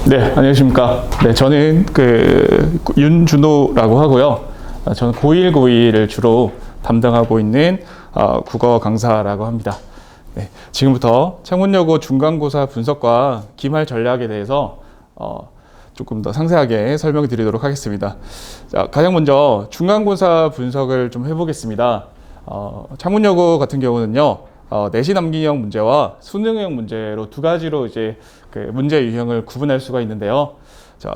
네, 안녕하십니까. 네, 저는 윤준호라고 하고요. 저는 고1, 고2를 주로 담당하고 있는 국어 강사라고 합니다. 네, 지금부터 창문여고 중간고사 분석과 기말 전략에 대해서 조금 더 상세하게 설명드리도록 하겠습니다. 자, 가장 먼저 중간고사 분석을 좀 해보겠습니다. 창문여고 같은 경우는요, 내신 암기형 문제와 수능형 문제로 두 가지로 이제 그 문제 유형을 구분할 수가 있는데요. 자,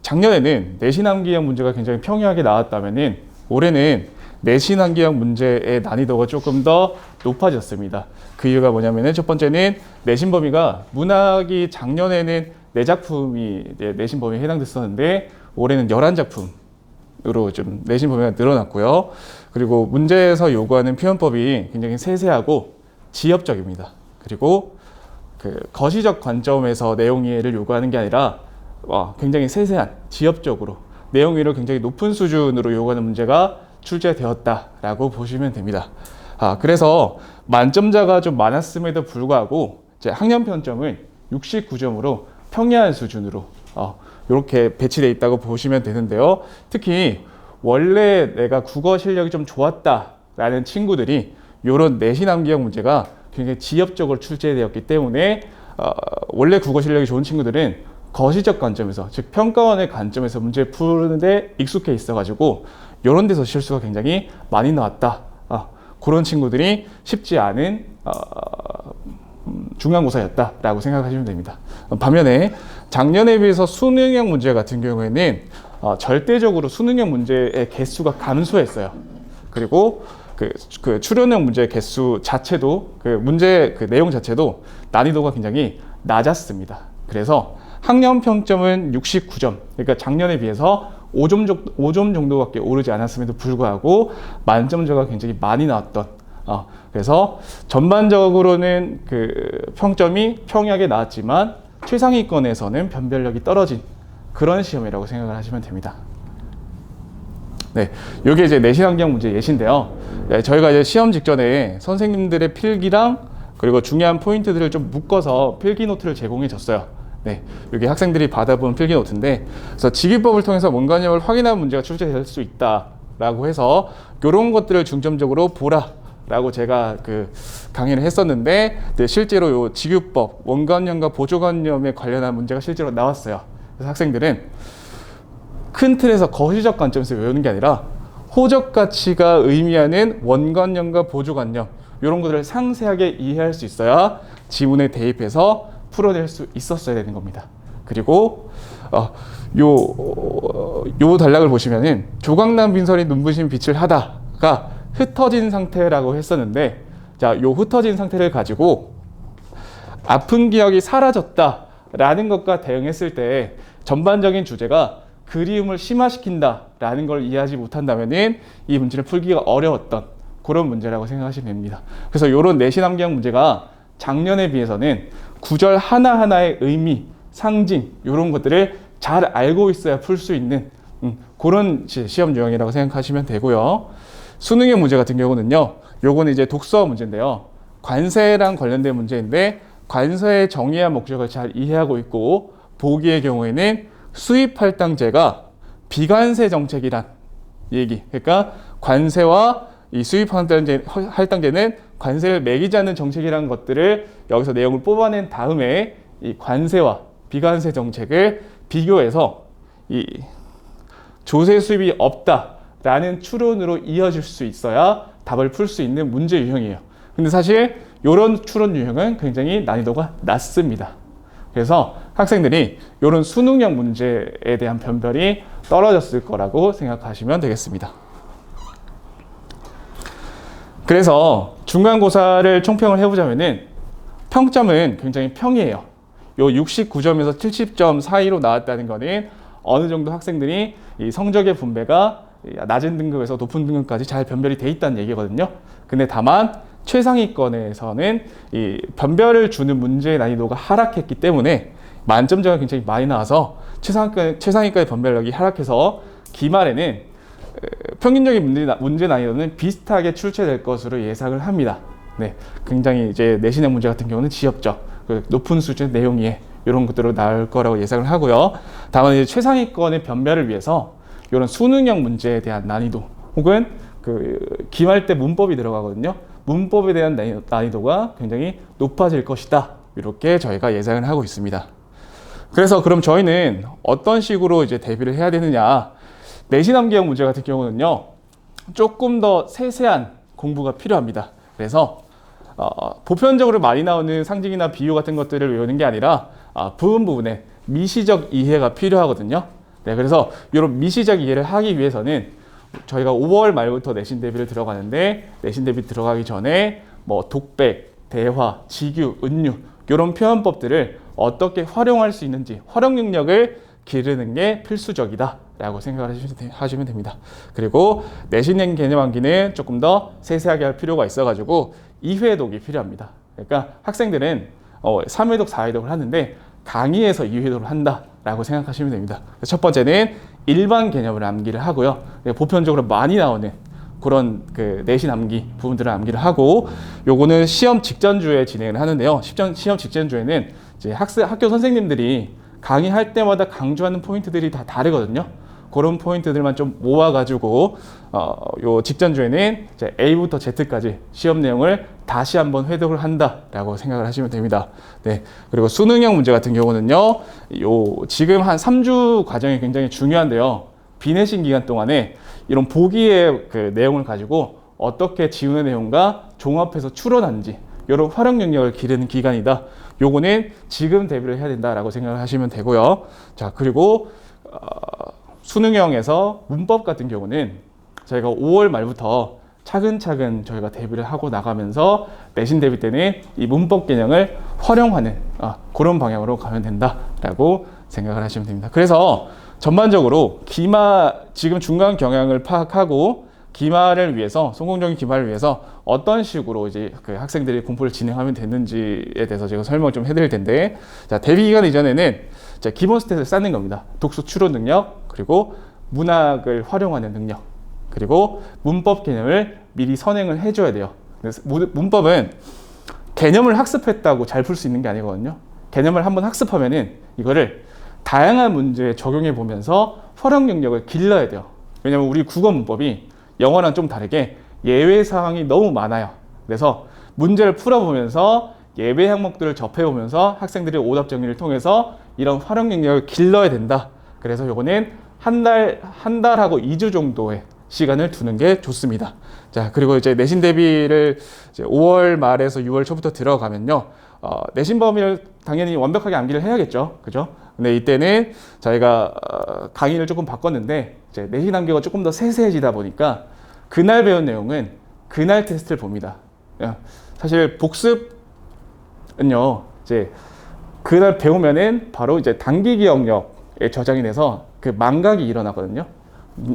작년에는 내신 암기형 문제가 굉장히 평이하게 나왔다면은 올해는 내신 암기형 문제의 난이도가 조금 더 높아졌습니다. 그 이유가 뭐냐면은 첫 번째는 내신 범위가 문학이 작년에는 4작품이 내신 범위에 해당됐었는데 올해는 11작품으로 좀 내신 범위가 늘어났고요. 그리고 문제에서 요구하는 표현법이 굉장히 세세하고 지엽적입니다. 그리고 그 거시적 관점에서 내용 이해를 요구하는 게 아니라 굉장히 세세한 지엽적으로 내용 이해를 굉장히 높은 수준으로 요구하는 문제가 출제되었다라고 보시면 됩니다. 그래서 만점자가 좀 많았음에도 불구하고 이제 학년 평점은 69점으로 평이한 수준으로 이렇게 배치되어 있다고 보시면 되는데요. 특히 원래 내가 국어 실력이 좀 좋았다라는 친구들이 이런 내신 암기형 문제가 굉장히 지엽적으로 출제되었기 때문에 원래 국어 실력이 좋은 친구들은 거시적 관점에서, 즉 평가원의 관점에서 문제를 푸는데 익숙해 있어가지고 이런 데서 실수가 굉장히 많이 나왔다. 그런 친구들이 쉽지 않은 중간고사였다라고 생각하시면 됩니다. 반면에 작년에 비해서 수능형 문제 같은 경우에는 절대적으로 수능형 문제의 개수가 감소했어요. 그리고 그 출연형 문제 개수 자체도 문제 내용 자체도 난이도가 굉장히 낮았습니다. 그래서 학년 평점은 69점, 그러니까 작년에 비해서 5점 정도밖에 오르지 않았음에도 불구하고 만점자가 굉장히 많이 나왔던, 그래서 전반적으로는 그 평점이 평이하게 나왔지만 최상위권에서는 변별력이 떨어진 그런 시험이라고 생각을 하시면 됩니다. 네, 이게 이제 내신 암기형 문제 예시인데요. 네, 저희가 이제 시험 직전에 선생님들의 필기랑 그리고 중요한 포인트들을 좀 묶어서 필기 노트를 제공해 줬어요. 네, 이게 학생들이 받아본 필기 노트인데, 그래서 직위법을 통해서 원관념을 확인한 문제가 출제될 수 있다라고 해서 이런 것들을 중점적으로 보라라고 제가 강의를 했었는데, 실제로 요 직위법, 원관념과 보조관념에 관련한 문제가 실제로 나왔어요. 그래서 학생들은 큰 틀에서 거시적 관점에서 외우는 게 아니라 호적 가치가 의미하는 원관념과 보조관념, 이런 것들을 상세하게 이해할 수 있어야 지문에 대입해서 풀어낼 수 있었어야 되는 겁니다. 그리고 요 단락을 보시면은 조각난 빈선이 눈부신 빛을 하다가 흩어진 상태라고 했었는데, 자, 요 흩어진 상태를 가지고 아픈 기억이 사라졌다라는 것과 대응했을 때 전반적인 주제가 그리움을 심화시킨다라는 걸 이해하지 못한다면은 이 문제를 풀기가 어려웠던 그런 문제라고 생각하시면 됩니다. 그래서 이런 내신 암기형 문제가 작년에 비해서는 구절 하나하나의 의미, 상징 이런 것들을 잘 알고 있어야 풀 수 있는 그런 시험 유형이라고 생각하시면 되고요. 수능형 문제 같은 경우는요, 요거는 이제 독서 문제인데요. 관세랑 관련된 문제인데, 관세의 정의와 목적을 잘 이해하고 있고, 보기의 경우에는 수입 할당제가 비관세 정책이란 얘기. 그러니까 관세와 이 수입 할당제는 관세를 매기지 않는 정책이라는 것들을 여기서 내용을 뽑아낸 다음에 이 관세와 비관세 정책을 비교해서 이 조세 수입이 없다라는 추론으로 이어질 수 있어야 답을 풀 수 있는 문제 유형이에요. 근데 사실 이런 추론 유형은 굉장히 난이도가 낮습니다. 그래서 학생들이 이런 수능형 문제에 대한 변별이 떨어졌을 거라고 생각하시면 되겠습니다. 그래서 중간고사를 총평을 해보자면은 평점은 굉장히 평이에요. 요 69점에서 70점 사이로 나왔다는 거는 어느 정도 학생들이 이 성적의 분배가 낮은 등급에서 높은 등급까지 잘 변별이 돼 있다는 얘기거든요. 근데 다만 최상위권에서는 이 변별을 주는 문제의 난이도가 하락했기 때문에 만점자가 굉장히 많이 나와서 최상위권의 변별력이 하락해서 기말에는 평균적인 문제 난이도는 비슷하게 출제될 것으로 예상을 합니다. 네, 굉장히 이제 내신형 문제 같은 경우는 지엽적, 높은 수준의 내용 이해 이런 것들로 나올 거라고 예상을 하고요. 다만 이제 최상위권의 변별을 위해서 이런 수능형 문제에 대한 난이도 혹은 그 기말 때 문법이 들어가거든요. 문법에 대한 난이도가 굉장히 높아질 것이다. 이렇게 저희가 예상을 하고 있습니다. 그래서 그럼 저희는 어떤 식으로 이제 대비를 해야 되느냐? 내신 암기형 문제 같은 경우는요, 조금 더 세세한 공부가 필요합니다. 그래서 보편적으로 많이 나오는 상징이나 비유 같은 것들을 외우는 게 아니라 부분 부분에 미시적 이해가 필요하거든요. 네, 그래서 이런 미시적 이해를 하기 위해서는 저희가 5월 말부터 내신 대비를 들어가는데, 내신 대비 들어가기 전에 뭐 독백, 대화, 직유, 은유 이런 표현법들을 어떻게 활용할 수 있는지 활용 능력을 기르는 게 필수적이다 라고 생각을 하시면 됩니다. 그리고 내신형 개념 암기는 조금 더 세세하게 할 필요가 있어 가지고 2회독이 필요합니다. 그러니까 학생들은 3회독, 4회독을 하는데 강의에서 2회독을 한다라고 생각하시면 됩니다. 첫 번째는 일반 개념을 암기를 하고요. 보편적으로 많이 나오는 그런 그 내신 암기 부분들을 암기를 하고, 요거는 시험 직전주에 진행을 하는데요. 시험 직전주에는 이제 학교 선생님들이 강의할 때마다 강조하는 포인트들이 다 다르거든요. 그런 포인트들만 좀 모아가지고 요 직전주에는 이제 A부터 Z까지 시험 내용을 다시 한번 회독을 한다라고 생각을 하시면 됩니다. 네. 그리고 수능형 문제 같은 경우는요, 요 지금 한 3주 과정이 굉장히 중요한데요. 비내신 기간 동안에 이런 보기의 그 내용을 가지고 어떻게 지우는 내용과 종합해서 추론하는지 이런 활용 능력을 기르는 기간이다. 요거는 지금 대비를 해야 된다라고 생각을 하시면 되고요. 자, 그리고 수능형에서 문법 같은 경우는 저희가 5월 말부터 차근차근 저희가 대비를 하고 나가면서 내신 대비 때는 이 문법 개념을 활용하는 그런 방향으로 가면 된다라고 생각을 하시면 됩니다. 그래서 전반적으로 지금 중간 경향을 파악하고 기말을 위해서, 성공적인 기말을 위해서 어떤 식으로 이제 그 학생들이 공부를 진행하면 되는지에 대해서 제가 설명을 좀 해드릴 텐데, 자, 대비 기간 이전에는 기본 스탯을 쌓는 겁니다. 독서 추론 능력, 그리고 문학을 활용하는 능력, 그리고 문법 개념을 미리 선행을 해줘야 돼요. 그래서 문법은 개념을 학습했다고 잘 풀 수 있는 게 아니거든요. 개념을 한번 학습하면은 이거를 다양한 문제에 적용해 보면서 활용 능력을 길러야 돼요. 왜냐면 우리 국어 문법이 영어랑 좀 다르게 예외 사항이 너무 많아요. 그래서 문제를 풀어보면서 예외 항목들을 접해보면서 학생들이 오답 정리를 통해서 이런 활용 능력을 길러야 된다. 그래서 요거는 한 달하고 2주 정도의 시간을 두는 게 좋습니다. 자, 그리고 이제 내신 대비를 이제 5월 말에서 6월 초부터 들어가면요, 내신 범위를 당연히 완벽하게 암기를 해야겠죠. 그죠? 근데 이때는 저희가 강의를 조금 바꿨는데, 이제 내신 암기가 조금 더 세세해지다 보니까 그날 배운 내용은 그날 테스트를 봅니다. 사실 복습은요, 이제 그날 배우면은 바로 이제 단기 기억력에 저장이 돼서 그 망각이 일어나거든요.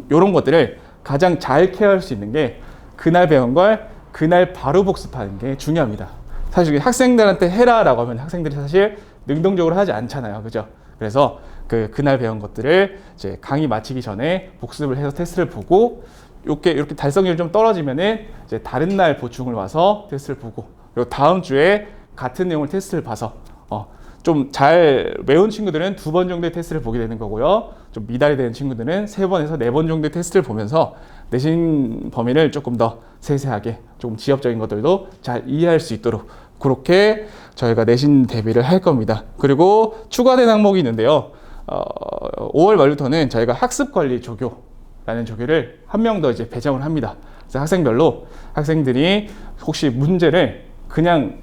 이런 것들을 가장 잘 케어할 수 있는 게 그날 배운 걸 그날 바로 복습하는 게 중요합니다. 사실 학생들한테 해라라고 하면 학생들이 사실 능동적으로 하지 않잖아요. 그죠? 그래서 그날 배운 것들을 이제 강의 마치기 전에 복습을 해서 테스트를 보고, 이렇게 달성률이 좀 떨어지면은 이제 다른 날 보충을 와서 테스트를 보고, 그리고 다음 주에 같은 내용을 테스트를 봐서 좀 잘 외운 친구들은 2번 정도의 테스트를 보게 되는 거고요. 좀 미달이 되는 친구들은 3번에서 4번 정도의 테스트를 보면서 내신 범위를 조금 더 세세하게, 조금 지엽적인 것들도 잘 이해할 수 있도록 그렇게 저희가 내신 대비를 할 겁니다. 그리고 추가된 항목이 있는데요. 5월 말부터는 저희가 학습관리 조교라는 조교를 한 명 더 이제 배정을 합니다. 그래서 학생별로 학생들이 혹시 문제를 그냥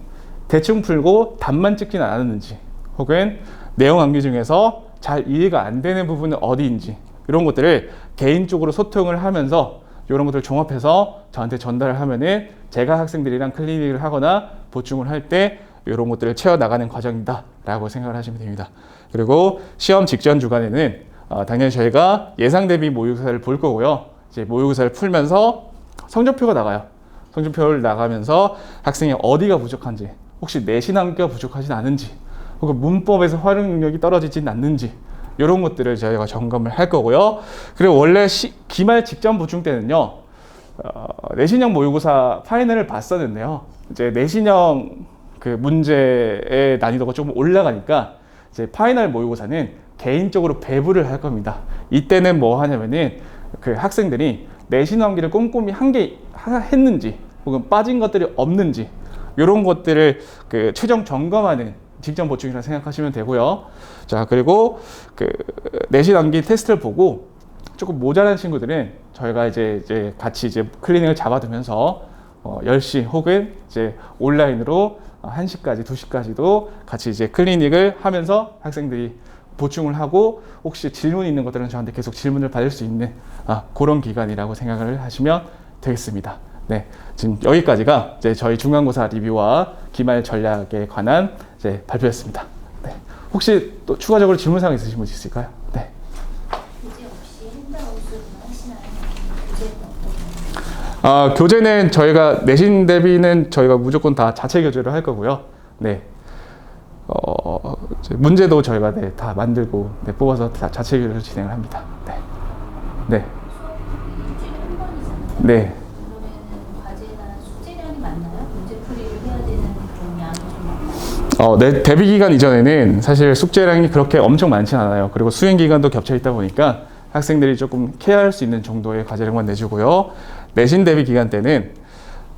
대충 풀고 답만 찍지는 않았는지, 혹은 내용 암기 중에서 잘 이해가 안 되는 부분은 어디인지, 이런 것들을 개인적으로 소통을 하면서 이런 것들을 종합해서 저한테 전달을 하면은 제가 학생들이랑 클리닉을 하거나 보충을 할 때 이런 것들을 채워나가는 과정이다 라고 생각을 하시면 됩니다. 그리고 시험 직전 주간에는 당연히 저희가 예상 대비 모의고사를 볼 거고요. 이제 모의고사를 풀면서 성적표가 나가요. 성적표를 나가면서 학생이 어디가 부족한지, 혹시 내신 암기가 부족하진 않은지, 혹은 문법에서 활용 능력이 떨어지진 않는지, 이런 것들을 저희가 점검을 할 거고요. 그리고 원래 기말 직전 보충 때는요, 내신형 모의고사 파이널을 봤었는데요. 이제 내신형 그 문제의 난이도가 조금 올라가니까 이제 파이널 모의고사는 개인적으로 배부를 할 겁니다. 이때는 뭐 하냐면은 그 학생들이 내신 암기를 꼼꼼히 한 게 했는지 혹은 빠진 것들이 없는지 이런 것들을 그 최종 점검하는 직전 보충이라고 생각하시면 되고요. 자, 그리고 그 내신 암기 테스트를 보고 조금 모자란 친구들은 저희가 이제 같이 이제 클리닉을 잡아두면서 10시 혹은 이제 온라인으로 1시까지, 2시까지도 같이 이제 클리닉을 하면서 학생들이 보충을 하고 혹시 질문이 있는 것들은 저한테 계속 질문을 받을 수 있는 그런 기간이라고 생각을 하시면 되겠습니다. 네, 지금 여기까지가 이제 저희 중간고사 리뷰와 기말 전략에 관한 이제 발표였습니다. 네, 혹시 또 추가적으로 질문사항 있으신 분 있을까요? 네. 교재 없이 핸드아웃으로만 하시나요? 교재는 저희가 내신 대비는 저희가 무조건 다 자체 교재로 할 거고요. 네. 이제 문제도 저희가 다 만들고 뽑아서 다 자체 교재로 진행을 합니다. 네. 네. 수업이 일주일에 한 번이잖아요. 네. 그러면 과제나 숙제량이 많나요? 문제 풀이를 해야 되는 그런 양이 좀 많나요? 네, 대비 기간 이전에는 사실 숙제량이 그렇게 엄청 많진 않아요. 그리고 수행 기간도 겹쳐 있다 보니까 학생들이 조금 케어할 수 있는 정도의 과제량만 내주고요. 내신 대비 기간 때는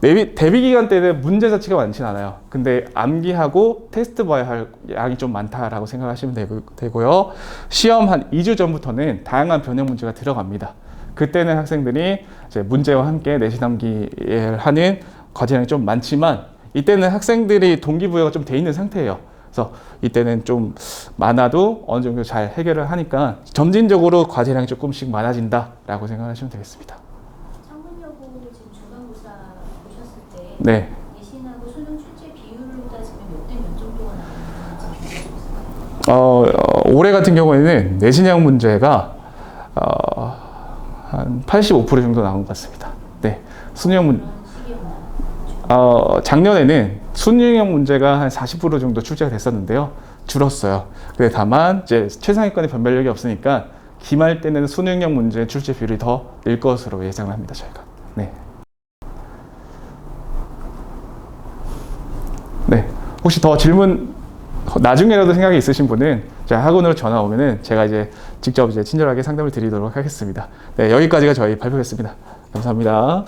대비 기간 때는 문제 자체가 많진 않아요. 근데 암기하고 테스트 봐야 할 양이 좀 많다라고 생각하시면 되고요. 시험 한 2주 전부터는 다양한 변형 문제가 들어갑니다. 그때는 학생들이 이제 문제와 함께 내신 암기를 하는 과제량이 좀 많지만 이때는 학생들이 동기부여가 좀 돼 있는 상태예요. 그래서 이때는 좀 많아도 어느 정도 잘 해결을 하니까 점진적으로 과제량이 조금씩 많아진다라고 생각하시면 되겠습니다. 창문여고 지금 중간고사 보셨을 때 네. 내신하고 수능 출제 비율로 따지면 몇 대 몇 정도가 나오는지 알려주세요. 올해 같은 경우에는 내신형 문제가 한 85% 정도 나온 것 같습니다. 네. 수능형 문제. 작년에는 수능형 문제가 한 40% 정도 출제가 됐었는데요. 줄었어요. 근데 다만 이제 최상위권의 변별력이 없으니까 기말 때는 수능형 문제 출제 비율이 더 늘 것으로 예상을 합니다. 저희가. 네. 네. 혹시 더 질문 나중에라도 생각이 있으신 분은 제가 학원으로 전화 오면은 제가 이제 직접 이제 친절하게 상담을 드리도록 하겠습니다. 네, 여기까지가 저희 발표였습니다. 감사합니다.